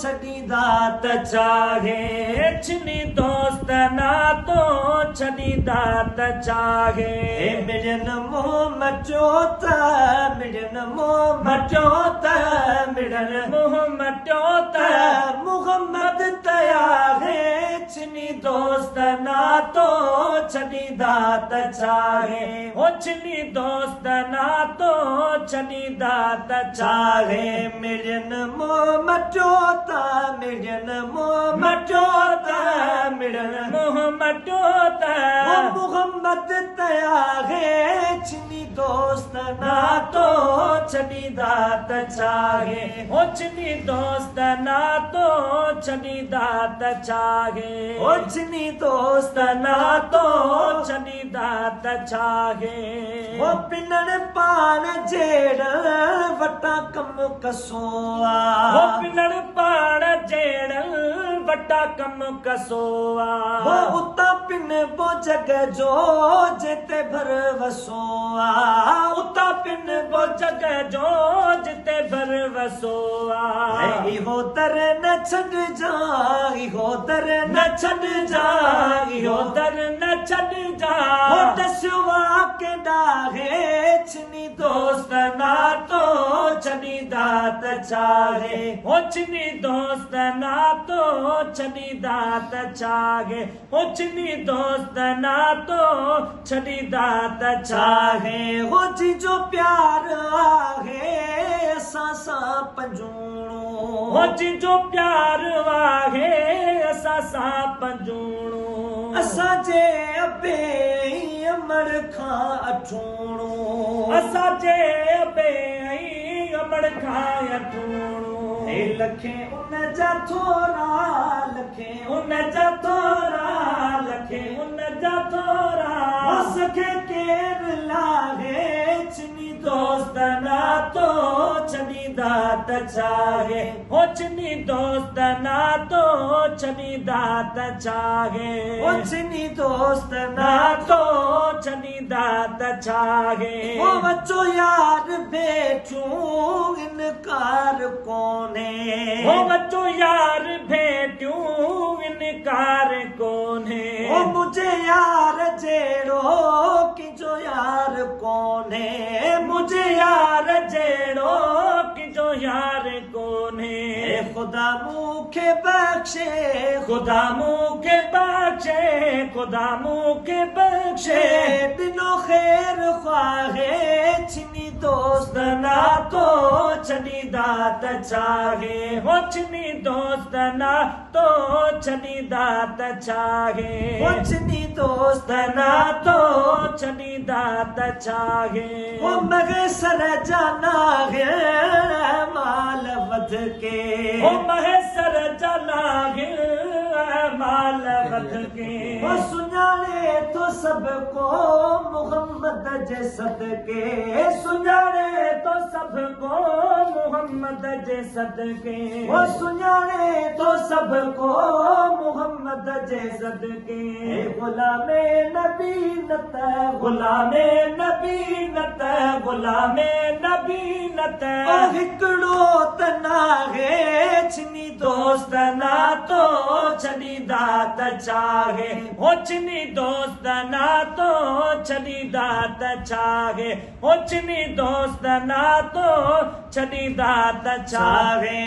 छॾींदा त चाहे चिनी दोस्त ना तो छॾींदा त चाहे मिलन मोह मचो त मिलन मोह मचो त मिलन मोह मचो त मोहम्मद तयारे चिनी दोस्त ना तो छॾींदा त चाहे ओ चिनी दोस्त ना तो छॾींदा त चाहे मिलन मोह मचो त मिलन मोह मचो त मिलन मोह मचो त मोहम्मद तयारे चिनी दोस्त ना तो छॾींदा त चाहे ओ चिनी दोस्त ना तो छॾींदा त चाहे ओ चिनी दोस्त ना तो छॾींदा त चाहे ओ पिनण पाण जहिड़ा वटा कम कसो आ ओ पिनण पाण जहिड़ा वटा कम कसो आ उता पिन बो जग जो जिते भर वसो आ उता पिन बो जग जो जिते भर वसो आ इहो दर न छॾजा इहो दर न छॾजा इहो दर न छॾजा दस्यो के ॾाहे चिनी दोस्त ना तो छॾींदा त चाहे ओ चिनी दोस्त ना तो छॾींदा त चाहे ओ चिनी दोस्त ना तो छॾींदा त चाहे हो जिजो प्यार आहे असां सां पंजूणो हो जिजो प्यार आहे असां सां पंजूणो असांजे अबे अमर खां अठूणो असांजे अबे अमर खां अठूणो लखे उन जा थोरा लखे उन जा थोरा लखे उन जा थोरा सखे केर लाहे चिनी दोस्त ना तो छॾींदा त चाहे ओ चिनी दोस्त ना तो छॾींदा त चाहे ओ चिनी दोस्त ना तो छॾींदा त चाहे ओ बच्चो यार भेटियूं इनकार कोन्हे ओ बच्चो यार भेटियूं इनकार कोन्हे ओ मुझे यार जहिड़ो किजो यार कोन्हे मुझे यार जहिड़ो किजो यार कोन्हे खुदा मूंखे बख़्शे खुदा मूंखे बख़्शे खुदा मूंखे बख़्शे ॾिनो ख़ैर ख़्वाहे चिनी दोस्त ना तो छॾींदा त चाहे हो चिनी दोस्त ना तो छॾींदा त चाहे हो चिनी दोस्त ना तो छॾींदा त चाहे ओ महेसर जा नाहे माल वध के ओ महेसर जा नाहे माल वध के ओ सुञाणे तो सब को मोहम्मद जे सदके सुञाणे तो सब को मोहम्मद जे सदके ओ सुञाणे तो सब को मोहम्मद जे सदके गुलामे नबी नत गुलामे नबी नत गुलामे नबी नत हिकिड़ो त नाहे चिनी दोस्त ना तो छॾींदा त चाहे ओ चिनी दोस्त ना तो छॾींदा त चाहे ओ चिनी दोस्त ना तो छॾींदा त चाहे